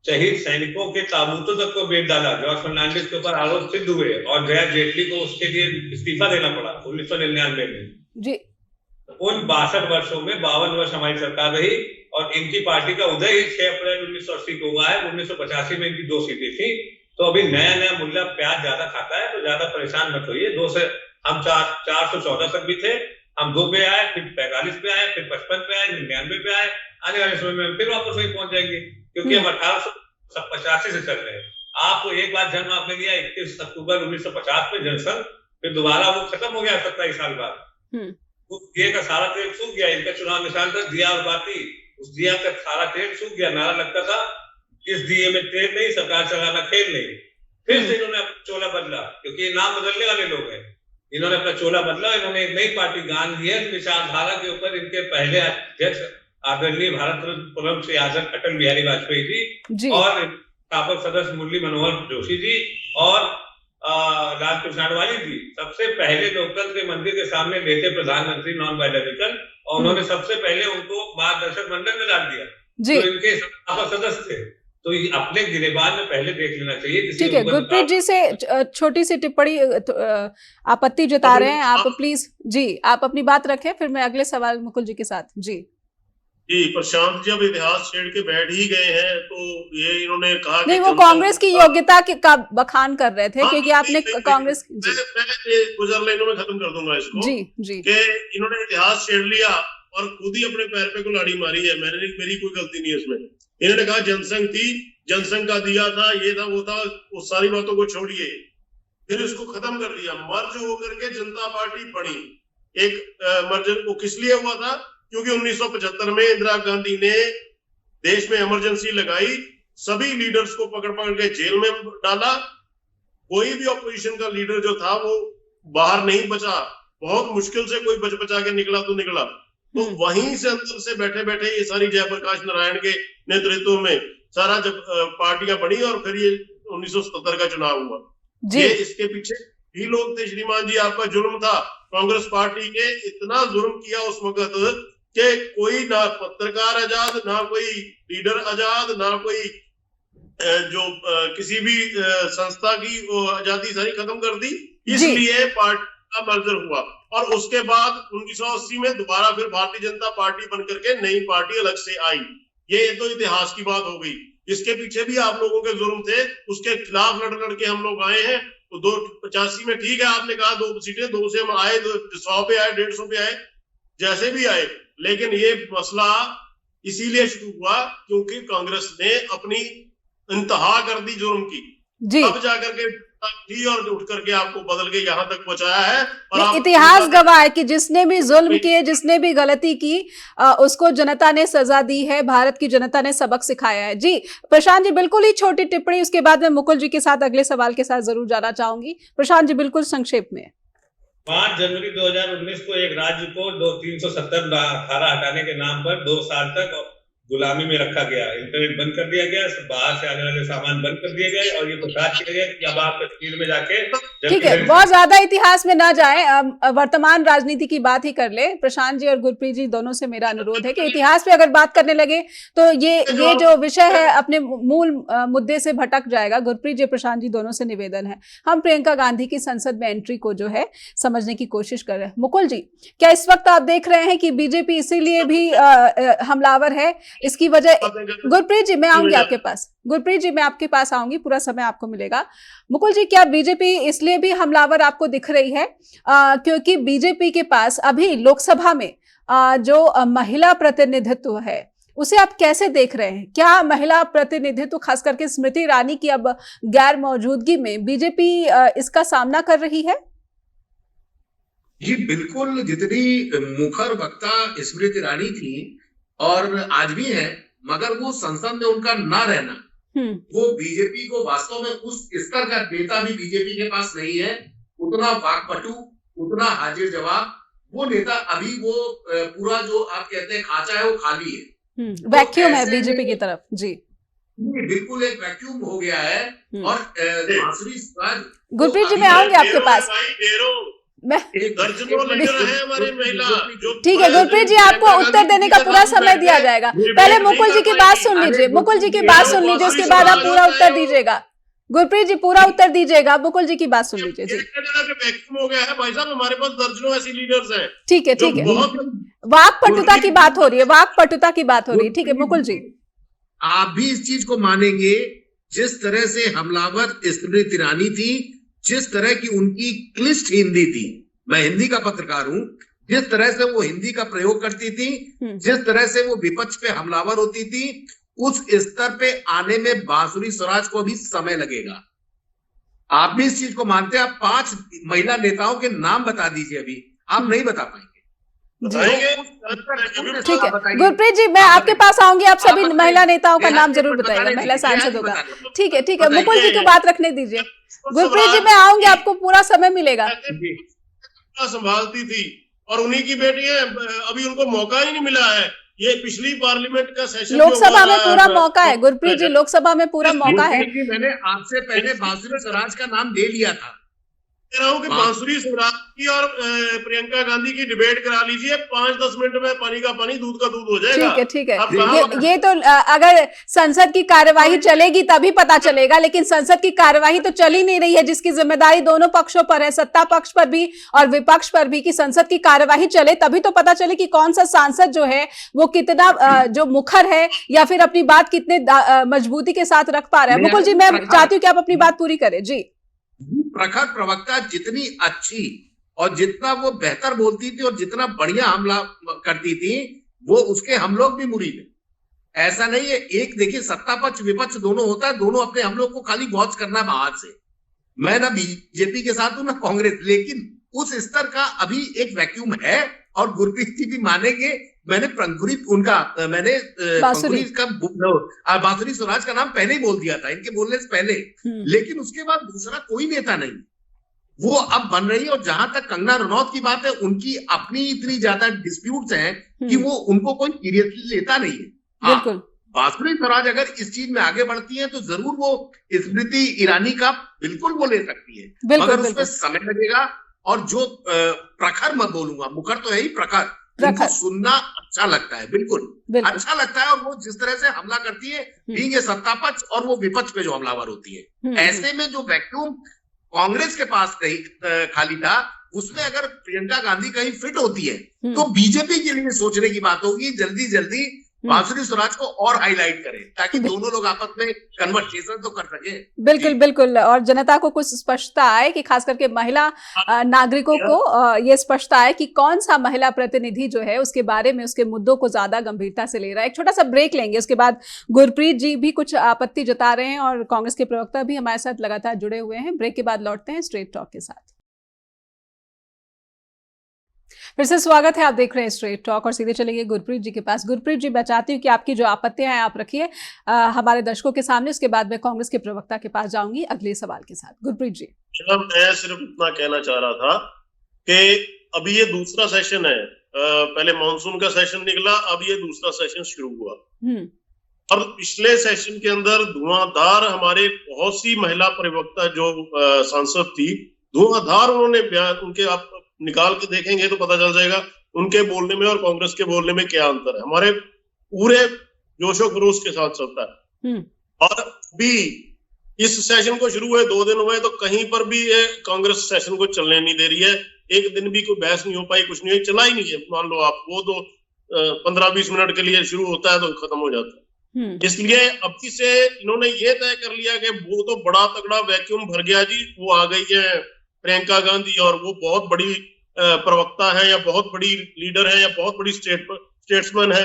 शहीद सैनिकों के ताबूतों तक को बेच डाला। जॉर्ज फर्नांडिस के ऊपर आरोप सिद्ध हुए और जया जेटली को उसके लिए इस्तीफा देना पड़ा 1999 में जी। उन 62 वर्षों में 52 वर्ष हमारी सरकार रही और इनकी पार्टी का उदय ही 6 अप्रैल 1980 को हुआ है। 1985 में इनकी 2 सीटें थी। तो अभी नया मुल्ला प्याज ज्यादा खाता है, तो ज्यादा परेशान मत होइए। 2 से हम 414 तक भी थे, हम 2 पे आए, फिर 45 पे आए, फिर 55 पे आए, 99 पे आए। आने वाले समय में फिर वापस वही पहुंच जाएंगे, क्योंकि हम 1885 से चल रहे हैं। आपको एक बार जन्म आपने लिया 21 अक्टूबर 1950 में जनसंघ, फिर दोबारा वो खत्म हो गया 27 साल बाद। वो दिए का सारा तेल सूख गया। इनका चुनाव निशान था दिया और बाती, उस दिया का सारा तेल सूख गया। नारा लगता था इस दिए में तेल नहीं, सरकार चलाना खेल नहीं। फिर से इन्होंने अपना चोला बदला, क्योंकि ये नाम बदलने वाले लोग हैं। इन्होंने अपना चोला बदला, इन्होंने एक नई पार्टी गांध दी है। विचारधारा के ऊपर इनके पहले अध्यक्ष आदरणीय भारत रत्न पूर्व से आजाद अटल बिहारी वाजपेयी जी और स्थापक सदस्य मुरली मनोहर जोशी जी और लालकृष्ण आडवाणी जी सबसे पहले लोकतंत्र के मंदिर के सामने लेते प्रधानमंत्री नॉन बायोलॉजिकल, और उन्होंने सबसे पहले उनको मार्गदर्शक मंडल में डाल दिया जी। तो इनके स्थापक सदस्य थे। तो अपने गिरेबान में पहले देख लेना चाहिए। ठीक है, गुरप्रीत जी से छोटी सी टिप्पणी आपत्ति जता रहे हैं आप, प्लीज जी आप अपनी बात रखें, फिर मैं अगले सवाल मुकुल जी के साथ। जी प्रशांत जी अब इतिहास छेड़ के बैठ ही गए हैं, तो ये इन्होंने कहा नहीं, वो कांग्रेस की योग्यता का बखान कर रहे थे, क्योंकि आपने कांग्रेस मैं गुजर लाइनों में खत्म कर दूंगा इसको जी कि इन्होंने इतिहास छेड़ लिया और खुद ही अपने पैर पे कुल्हाड़ी मारी है। मेरी कोई गलती नहीं है इसमें। इन्होंने कहा जनसंघ थी, जनसंघ का दिया था, ये था वो था, वो सारी बातों को छोड़िए। फिर इसको खत्म कर दिया, मर्ज होकर के जनता पार्टी बनी। एक मर्ज वो किस लिए हुआ था? क्योंकि 1975 में इंदिरा गांधी ने देश में इमरजेंसी लगाई, सभी लीडर्स को पकड़ पकड़ के जेल में डाला, कोई भी ऑपोजिशन का लीडर जो था वो बाहर नहीं बचा, बहुत मुश्किल से कोई बच बचा के निकला तो निकला। तो वहीं से अंदर से बैठे बैठे ये सारी जयप्रकाश नारायण के नेतृत्व में सारा जब पार्टियां बनी और फिर ये 1977 का चुनाव हुआ। ये इसके पीछे भी लोग थे श्रीमान जी। आपका जुल्म था, कांग्रेस पार्टी ने इतना जुल्म किया उस वक्त कि कोई ना पत्रकार आजाद, ना कोई लीडर आजाद, ना कोई जो किसी भी संस्था की आजादी सारी खत्म कर दी। इसलिए पार्टी का मर्जर हुआ और उसके बाद 1980 में दोबारा फिर भारतीय जनता पार्टी बन करके नई पार्टी अलग से आई। ये तो इतिहास की बात हो गई। इसके पीछे भी आप लोगों के जुल्म थे, उसके खिलाफ लड़ के हम लोग आए हैं। तो 85 में ठीक है, आपने कहा 2 सीटें, 2 से हम आए, 100 पे आए, 150 पे आए, जैसे भी आए, लेकिन ये मसला इसीलिए शुरू हुआ क्योंकि कांग्रेस ने अपनी इंतहा कर दी जुल्म की, तब जाकर के और उठ करके आपको बदल के यहाँ तक पहुंचाया है। और इतिहास गवाह है कि जिसने भी जुल्म किए, जिसने भी गलती की, उसको जनता ने सजा दी है, भारत की जनता ने सबक सिखाया है। जी प्रशांत जी, बिल्कुल ही छोटी टिप्पणी, उसके बाद मैं मुकुल जी के साथ अगले सवाल के साथ जरूर जाना चाहूंगी। प्रशांत जी बिल्कुल संक्षेप में। 5 जनवरी 2019 को एक राज्य को 370 धारा हटाने के नाम पर 2 साल तक गुलामी में रखा गया, इंटरनेट बंद कर दिया गया, बाहर से आने वाले सामान बंद कर दिए गए और ये प्रचार किया गया कि अब आप कश्मीर में जाके। ठीक है, बहुत ज्यादा इतिहास में ना जाए, वर्तमान राजनीति की बात ही कर ले। प्रशांत जी और गुरप्रीत जी दोनों से मेरा अनुरोध है कि इतिहास पे अगर बात करने लगे तो ये जो विषय है अपने मूल मुद्दे से भटक जाएगा। गुरप्रीत जी, प्रशांत जी दोनों से निवेदन है, हम प्रियंका गांधी की संसद में एंट्री को जो है समझने की कोशिश कर रहे हैं। मुकुल जी, क्या इस वक्त आप देख रहे हैं कि बीजेपी इसीलिए भी हमलावर है? इसकी वजह, गुरप्रीत जी मैं आऊंगी आपके पास, गुरप्रीत जी मैं आपके पास आऊंगी, पूरा समय आपको मिलेगा। मुकुल जी, क्या बीजेपी इसलिए भी हमलावर आपको दिख रही है क्योंकि बीजेपी के पास अभी लोकसभा में जो महिला प्रतिनिधित्व है उसे आप कैसे देख रहे हैं? क्या महिला प्रतिनिधित्व खास करके स्मृति ईरानी की अब गैर मौजूदगी में बीजेपी इसका सामना कर रही है? जी बिल्कुल, जितनी मुखर वक्ता स्मृति ईरानी थी और आज भी है, मगर वो संसद में उनका ना रहना, वो बीजेपी को वास्तव में उस स्तर का नेता भी बीजेपी के पास नहीं है, उतना वाकपटु, उतना हाजिर जवाब वो नेता अभी वो पूरा जो आप कहते हैं खाचा है वो खाली है, वैक्यूम है बीजेपी की तरफ। जी बिल्कुल एक वैक्यूम हो गया है। और बांसुरी स्वराज, गुरप्रीत जी मैं आऊंगी आपके पास। ठीक है गुरप्रीत जी, आपको उत्तर देने का पूरा समय दिया जाएगा। पहले मुकुल जी की बात सुन लीजिए, मुकुल जी की बात सुन लीजिए, उसके बाद आप पूरा उत्तर दीजिएगा। गुरप्रीत जी पूरा उत्तर दीजिएगा, मुकुल जी की बात सुन लीजिए। जी हो गया है भाई साहब, हमारे पास दर्जनों ऐसी लीडर्स हैं। ठीक है, ठीक है, वाक पटुता की बात हो रही है, वाक पटुता की बात हो रही है। ठीक है मुकुल जी, आप भी इस चीज को मानेंगे, जिस तरह से हमलावर स्मृति ईरानी थी, जिस तरह की उनकी क्लिष्ट हिंदी थी, मैं हिंदी का पत्रकार हूं, जिस तरह से वो हिंदी का प्रयोग करती थी, जिस तरह से वो विपक्ष पे हमलावर होती थी, उस स्तर पे आने में बांसुरी स्वराज को भी समय लगेगा। आप भी इस चीज को मानते हैं? आप 5 महिला नेताओं के नाम बता दीजिए, अभी आप नहीं बता पाएंगे। ठीक है गुरप्रीत जी, मैं आपके पास आऊंगी, आप सभी महिला नेताओं का नाम जरूर बताइएगा, महिला सांसदों का। ठीक है, ठीक है, मुकुल जी की बात रखने दीजिए। गुरप्रीत जी मैं आऊंगी, आपको पूरा समय मिलेगा। संभालती थी और उन्हीं की बेटी है, अभी उनको मौका ही नहीं मिला है। ये पिछली पार्लियामेंट का सेशन, लोकसभा में पूरा मौका है गुरप्रीत जी, लोकसभा में पूरा मौका है। मैंने आपसे पहले बांसुरी स्वराज का नाम दे लिया था। कह रहा हूं कि बांसुरी स्वराज की और प्रियंका गांधी की डिबेट करा लीजिए, 5-10 मिनट में पानी का पानी, दूध का दूध हो जाएगा। ठीक है, ठीक है, ये तो अगर संसद की कार्यवाही चलेगी तभी पता चलेगा, लेकिन संसद की कार्यवाही तो चल ही नहीं रही है, जिसकी जिम्मेदारी दोनों पक्षों पर है, सत्ता पक्ष पर भी और विपक्ष पर भी, कि संसद की कार्यवाही चले तभी तो पता चले कि कौन सा सांसद जो है वो कितना जो मुखर है या फिर अपनी बात कितने मजबूती के साथ रख पा रहा है। मुकुल जी मैं चाहती हूँ कि आप अपनी बात पूरी करें। जी प्रखर प्रवक्ता जितनी अच्छी और जितना वो बेहतर बोलती थी और जितना बढ़िया हमला करती थी, वो उसके हम लोग भी मुरीद है। ऐसा नहीं है, एक देखिए सत्ता पक्ष विपक्ष दोनों होता है, दोनों अपने हम लोग को खाली वॉच करना बाहर से। मैं ना बीजेपी के साथ हूं ना कांग्रेस, लेकिन उस स्तर का अभी एक वैक्यूम है। और गुरप्रीत जी भी मानेंगे, मैंने बांसुरी बांसुरी स्वराज का नाम पहले ही बोल दिया था, इनके बोलने से पहले। लेकिन उसके बाद दूसरा कोई नेता नहीं वो अब बन रही है। और जहां तक कंगना रनौत की बात है, उनकी अपनी इतनी ज्यादा डिस्प्यूट्स हैं कि वो उनको कोई सीरियसली लेता नहीं है। बिल्कुल। बांसुरी स्वराज अगर इस चीज में आगे बढ़ती है तो जरूर वो स्मृति ईरानी का बिल्कुल वो ले सकती है, मगर उसमें समय लगेगा। और जो प्रखर मत बोलूंगा, मुखर तो है ही, प्रखर, इनको सुनना अच्छा लगता है, बिल्कुल अच्छा लगता है। और वो जिस तरह से हमला करती है, बीइंग ए सत्ता पक्ष और वो विपक्ष पे जो हमलावर होती है, ऐसे में जो वैक्यूम कांग्रेस के पास कहीं खाली था, उसमें अगर प्रियंका गांधी कहीं फिट होती है तो बीजेपी के लिए सोचने की बात होगी, जल्दी जल्दी बांसुरी स्वराज को और हाईलाइट करें, ताकि दोनों लोग आपस में कन्वर्सेशन तो कर सके। बिल्कुल बिल्कुल। और जनता को कुछ स्पष्टता आए कि खास करके महिला नागरिकों को ये स्पष्टता है कि कौन सा महिला प्रतिनिधि जो है उसके बारे में, उसके मुद्दों को ज्यादा गंभीरता से ले रहा है। एक छोटा सा ब्रेक लेंगे, उसके बाद गुरप्रीत जी भी कुछ आपत्ति जता रहे हैं और कांग्रेस के प्रवक्ता भी हमारे साथ लगातार जुड़े हुए हैं। ब्रेक के बाद लौटते हैं स्ट्रेट टॉक के साथ। फिर से स्वागत है, आप देख रहे हैं स्ट्रेट टॉक और सीधे चलेंगे गुरप्रीत जी के पास। गुरप्रीत जी, मैं चाहती हूँ कि आपकी जो आपत्तियां हैं आप रखिए हमारे दर्शकों के सामने, उसके बाद मैं कांग्रेस के प्रवक्ता के पास जाऊंगी अगले सवाल के साथ। गुरप्रीत जी। मैं सिर्फ इतना कहना चाह रहा था कि अभी ये दूसरा सेशन है, पहले मानसून का सेशन निकला, अब ये दूसरा सेशन शुरू हुआ। और पिछले सेशन के अंदर धुआंधार हमारे बहुत सी महिला प्रवक्ता जो सांसद थी, धुआंधार उन्होंने बयान, उनके आप निकाल के देखेंगे तो पता चल जाएगा उनके बोलने में और कांग्रेस के बोलने में क्या अंतर है। हमारे पूरे जोशो खरोश के साथ चलता है। और भी इस सेशन को शुरू हुए 2 दिन हुए तो कहीं पर भी ये कांग्रेस सेशन को चलने नहीं दे रही है। एक दिन भी कोई बहस नहीं हो पाई, कुछ नहीं, चला ही नहीं है। मान लो आप, वो तो 15-20 मिनट के लिए शुरू होता है तो खत्म हो जाता है। इसलिए अभी से इन्होंने ये तय कर लिया कि वो तो बड़ा तगड़ा वैक्यूम भर गया जी, वो आ गई है प्रियंका गांधी और वो बहुत बड़ी प्रवक्ता है या बहुत बड़ी लीडर है या बहुत बड़ी स्टेट्समैन है।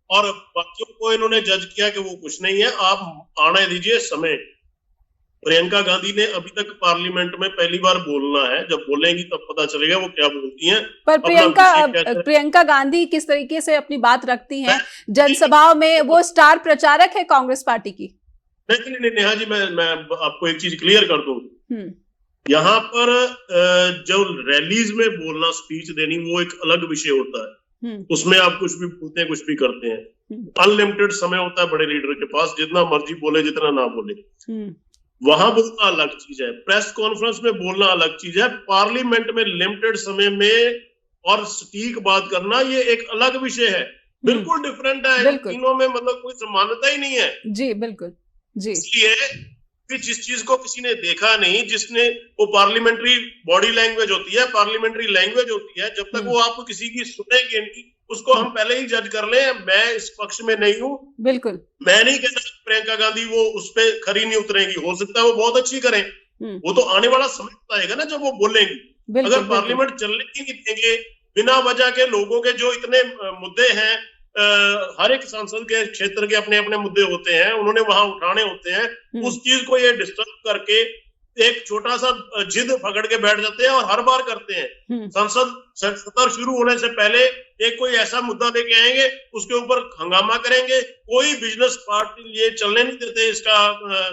और बाकियों को इन्होंने जज किया कि वो कुछ नहीं है, आप आने दीजिए समय। प्रियंका गांधी ने अभी तक पार्लियामेंट में पहली बार बोलना है, जब बोलेंगी तब पता चलेगा वो क्या बोलती हैं। पर प्रियंका गांधी किस तरीके से अपनी बात रखती हैं जनसभाओं में? वो स्टार प्रचारक है कांग्रेस पार्टी की। नहीं नेहा जी, मैं आपको एक चीज क्लियर कर दूं। यहाँ पर जो रैलीज में बोलना, स्पीच देनी, वो एक अलग विषय होता है। उसमें आप कुछ भी बोलते हैं, कुछ भी करते हैं। अनलिमिटेड समय होता है बड़े लीडर के पास, जितना मर्जी बोले, जितना ना बोले। वहां बोलना अलग चीज है, प्रेस कॉन्फ्रेंस में बोलना अलग चीज है, पार्लियामेंट में लिमिटेड समय में और सटीक बात करना ये एक अलग विषय है, बिल्कुल डिफरेंट है। तीनों में मतलब कोई समानता ही नहीं है। जी बिल्कुल जी। इसलिए जिस चीज को किसी ने देखा नहीं, जिसने वो पार्लियामेंट्री बॉडी लैंग्वेज होती है, पार्लियामेंट्री लैंग्वेज होती है, जब तक वो आपको किसी की सुनेगी नहीं, उसको हम पहले ही जज कर लें। मैं इस पक्ष में नहीं हूँ, बिल्कुल। मैं नहीं कहता प्रियंका गांधी वो उस पे खरी नहीं उतरेंगी, हो सकता है वो बहुत अच्छी करें, वो तो आने वाला समय बताएगा ना जब वो बोलेंगी। अगर पार्लियामेंट चलने ही नहीं देंगे, बिना वजह के लोगों के जो इतने मुद्दे हैं, हर एक सांसद के क्षेत्र के अपने अपने मुद्दे होते हैं, उन्होंने वहां उठाने होते हैं, उस चीज को ये डिस्टर्ब करके एक छोटा सा जिद पकड़ के बैठ जाते हैं और हर बार करते हैं। संसद सत्र शुरू होने से पहले एक कोई ऐसा मुद्दा लेके आएंगे, उसके ऊपर हंगामा करेंगे। कोई बिजनेस पार्टी ये चलने नहीं देते इसका,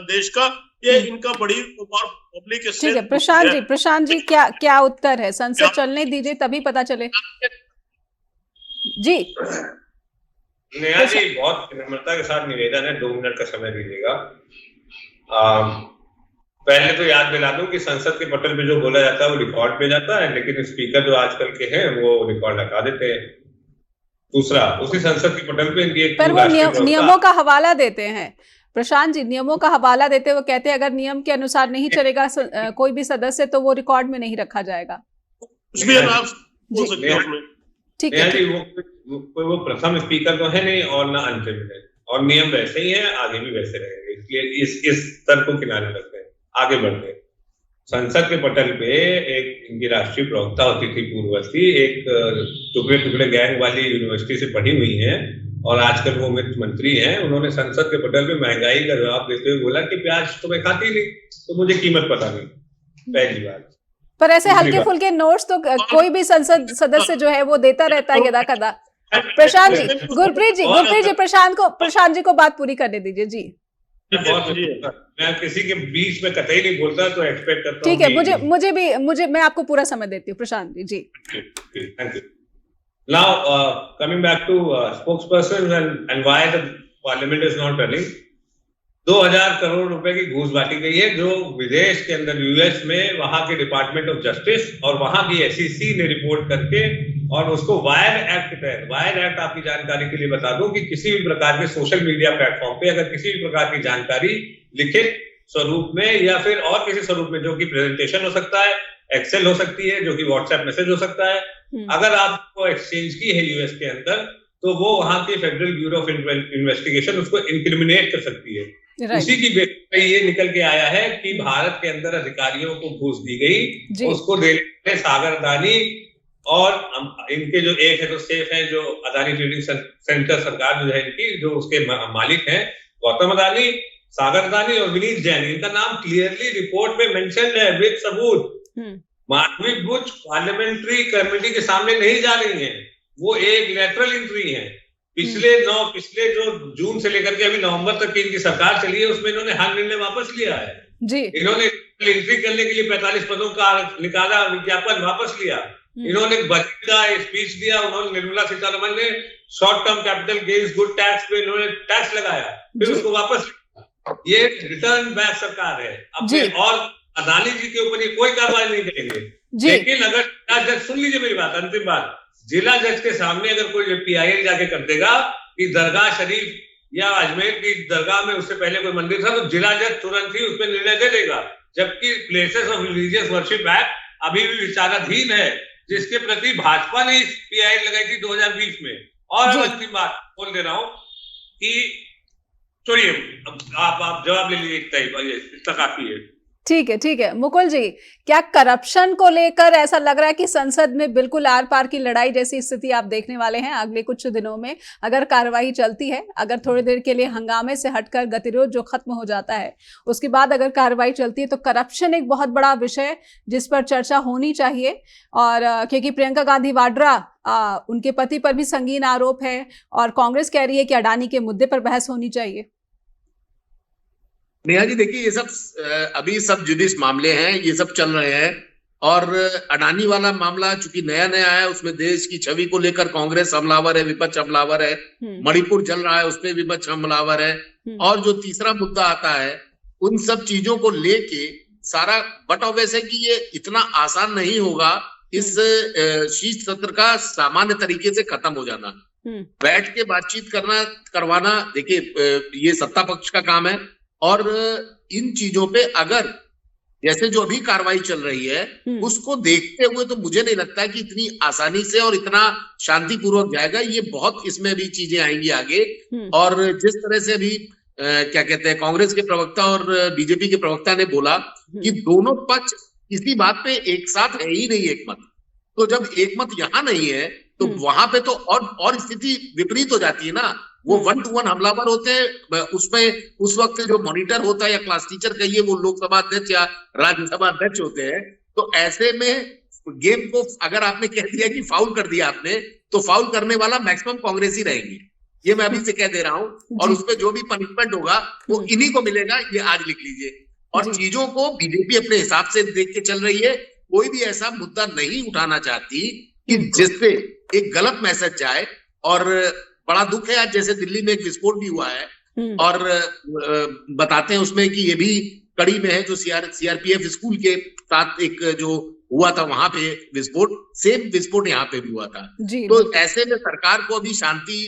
देश का। ये इनका बड़ी पब्लिक। ठीक है प्रशांत जी क्या उत्तर है? संसद चलने दीजिए तभी पता चले। जी नेहा जी, बहुत विनम्रता के साथ निवेदन है, 2 मिनट का समय दीजिएगा। पहले तो याद दिला दूं कि संसद के पटल पे जो बोला जाता है वो रिकॉर्ड पे जाता है, लेकिन स्पीकर जो आजकल के हैं वो रिकॉर्ड हटा देते हैं। दूसरा, उसी संसद के पटल पे इनकी पर वो नियमों का हवाला देते हैं। प्रशांत जी नियमों का हवाला देते हुए कहते हैं अगर नियम के अनुसार नहीं चलेगा कोई भी सदस्य तो वो रिकॉर्ड में नहीं रखा जाएगा। ठीक है, वो प्रथम स्पीकर तो है नहीं और ना अंतिम है, और नियम वैसे ही है, आगे भी वैसे रहेंगे। इसलिए इस स्तर को किनारे रखते हैं, आगे बढ़ते हैं। संसद के पटल पे एक इनकी राष्ट्रीय प्रवक्ता होती थी पूर्ववर्ती, एक टुकड़े टुकड़े गैंग वाली यूनिवर्सिटी से पढ़ी हुई है और आजकल वो वित्त मंत्री हैं। उन्होंने संसद के पटल पे महंगाई का जवाब देते हुए बोला कि प्याज तो मैं खाती नहीं, तो मुझे कीमत पता नहीं। पहली बात। पर ऐसे दूसरी हल्के बात- फुल्के नोट्स तो कोई भी संसद सदस्य जो है वो देता रहता है यदा कदा। प्रशांत जी, गुरप्रीत जी प्रशांत जी को बात पूरी करने दीजिए जी। मैं किसी के बीच में कतई नहीं बोलता, तो एक्सपेक्ट करता हूं। ठीक है, मुझे मैं आपको पूरा समय देती हूँ Prashant ji. Thank you. Now coming back to spokesperson and why the parliament is not running. 2000 crore रुपए की घूस बांटी गई है, जो विदेश के अंदर यूएस में वहां के डिपार्टमेंट ऑफ जस्टिस और वहां की एसईसी ने रिपोर्ट करके, और उसको वायर एक्ट के तहत, वायर एक्ट आपकी जानकारी के लिए बता दूं कि किसी भी प्रकार के सोशल मीडिया प्लेटफॉर्म पे अगर किसी भी प्रकार की जानकारी लिखित स्वरूप में या फिर और किसी स्वरूप में, जो कि प्रेजेंटेशन हो सकता है, एक्सेल हो सकती है, जो कि व्हाट्सएप मैसेज हो सकता है, अगर आपको एक्सचेंज की है यूएस के अंदर, तो वो वहां की फेडरल ब्यूरो ऑफ इन्वेस्टिगेशन उसको इंक्रिमिनेट कर सकती है। उसी की बेस पे ये निकल के आया है कि भारत के अंदर अधिकारियों को घूस दी गई, उसको देने सागर अदानी और इनके जो एक है तो सेफ है, जो अदानी ट्रेडिंग सेंटर सरकार जो है इनकी, जो उसके मालिक हैं गौतम अदानी, सागर अदानी और विनीत जैन, इनका नाम क्लियरली रिपोर्ट में मेंशन है विद सबूत। माधवी बुच पार्लियामेंट्री कमेटी के सामने नहीं जा रही है, वो एक लेटरल एंट्री है। पिछले जो जून से लेकर के अभी नवंबर तक की इनकी सरकार चली है, उसमें इन्होंने हर निर्णय वापस लिया है जी। इन्होंने एंट्री करने के लिए 45 पदों का निकाला विज्ञापन वापस लिया, इन्होंने बजट का स्पीच दिया, उन्होंने निर्मला सीतारमण ने short term capital gains good tax पे इन्होंने टैक्स लगाया, फिर उसको वापस लिया। ये रिटर्न बैक सरकार है अपने, और अदानी जी के ऊपर ये कोई कार्रवाई नहीं करेंगे। लेकिन अगर जज, सुन लीजिए मेरी बात, अंतिम बात, जिला जज के सामने अगर कोई पीआईएल जाके कर देगा कि दरगाह शरीफ या अजमेर की दरगाह में उससे पहले कोई मंदिर था, तो जिला जज तुरंत ही उस पर निर्णय दे देगा। जबकि places of religious worship act अभी भी विचाराधीन है, जिसके प्रति भाजपा ने पीआईएल लगाई थी 2020 में। और अंतिम बात बोल दे रहा हूं कि छोड़िए, आप जवाब ले लीजिए, इतना काफी है। ठीक है मुकुल जी, क्या करप्शन को लेकर ऐसा लग रहा है कि संसद में बिल्कुल आर पार की लड़ाई जैसी स्थिति आप देखने वाले हैं अगले कुछ दिनों में? अगर कार्रवाई चलती है, अगर थोड़ी देर के लिए हंगामे से हटकर गतिरोध जो खत्म हो जाता है, उसके बाद अगर कार्रवाई चलती है, तो करप्शन एक बहुत बड़ा विषय जिस पर चर्चा होनी चाहिए। और क्योंकि प्रियंका गांधी वाड्रा, उनके पति पर भी संगीन आरोप है और कांग्रेस कह रही है कि अडानी के मुद्दे पर बहस होनी चाहिए। नेहा जी देखिए, ये सब अभी सब जुडिस मामले हैं, ये सब चल रहे हैं। और अडानी वाला मामला चूंकि नया नया है, उसमें देश की छवि को लेकर कांग्रेस हमलावर है, विपक्ष हमलावर है। मणिपुर चल रहा है, उसमें विपक्ष हमलावर है। और जो तीसरा मुद्दा आता है, उन सब चीजों को लेके सारा बट ऑब्वियस है कि ये इतना आसान नहीं होगा इस शीर्ष सत्र का सामान्य तरीके से खत्म हो जाना। बैठ के बातचीत करवाना, देखिए ये सत्ता पक्ष का काम है। और इन चीजों पे अगर जैसे जो अभी कार्रवाई चल रही है उसको देखते हुए, तो मुझे नहीं लगता है कि इतनी आसानी से और इतना शांतिपूर्वक जाएगा। ये बहुत इसमें भी चीजें आएंगी आगे। और जिस तरह से अभी क्या कहते हैं, कांग्रेस के प्रवक्ता और बीजेपी के प्रवक्ता ने बोला कि दोनों पक्ष किसी बात पे एक साथ है ही नहीं, एक मत। तो जब एक मत यहाँ नहीं है, तो वहां पे तो और स्थिति विपरीत हो जाती है ना। वो 1-to-1 हमलावर होते हैं, उसमें उस वक्त जो मॉनिटर होता है या क्लास टीचर कहिए, वो लोकसभा अध्यक्ष या राज्यसभा अध्यक्ष होते हैं। तो ऐसे में गेम को अगर आपने कह दिया कि फाउल कर दिया आपने, तो फाउल करने वाला मैक्सिमम कांग्रेस ही रहेंगे, ये मैं अभी से कह दे रहा हूं। और उसमें जो भी पनिशमेंट होगा वो इन्हीं को मिलेगा, ये आज लिख लीजिए। और चीजों को बीजेपी अपने हिसाब से देख के चल रही है। कोई भी ऐसा मुद्दा नहीं उठाना चाहती कि जिससे एक गलत मैसेज जाए। और बड़ा दुख है आज, जैसे दिल्ली में एक विस्फोट भी हुआ है और बताते हैं उसमें कि ये भी कड़ी में है, जो सीआरपीएफ स्कूल के साथ एक जो हुआ था वहां पे विस्फोट, सेम विस्फोट यहाँ पे भी हुआ था। तो ऐसे में सरकार को अभी शांति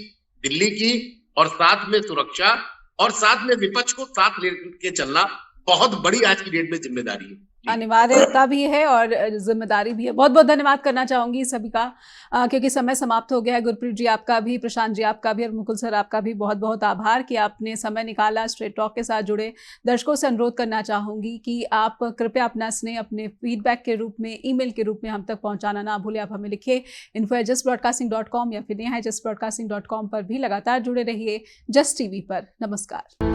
दिल्ली की और साथ में सुरक्षा और साथ में विपक्ष को साथ लेके चलना बहुत बड़ी आज की डेट में जिम्मेदारी है, अनिवार्यता भी है और जिम्मेदारी भी है। बहुत बहुत धन्यवाद करना चाहूंगी सभी का, क्योंकि समय समाप्त हो गया है। गुरप्रीत जी आपका भी, प्रशांत जी आपका भी और मुकुल सर आपका भी बहुत बहुत आभार कि आपने समय निकाला। स्ट्रेट टॉक के साथ जुड़े दर्शकों से अनुरोध करना चाहूंगी कि आप कृपया अपना स्नेह अपने फीडबैक के रूप में, ईमेल के रूप में हम तक पहुंचाना ना भूलें। आप हमें लिखिए info@justbroadcasting.com या फिर neha@justbroadcasting.com पर भी लगातार जुड़े रहिए जस्ट टीवी पर। नमस्कार।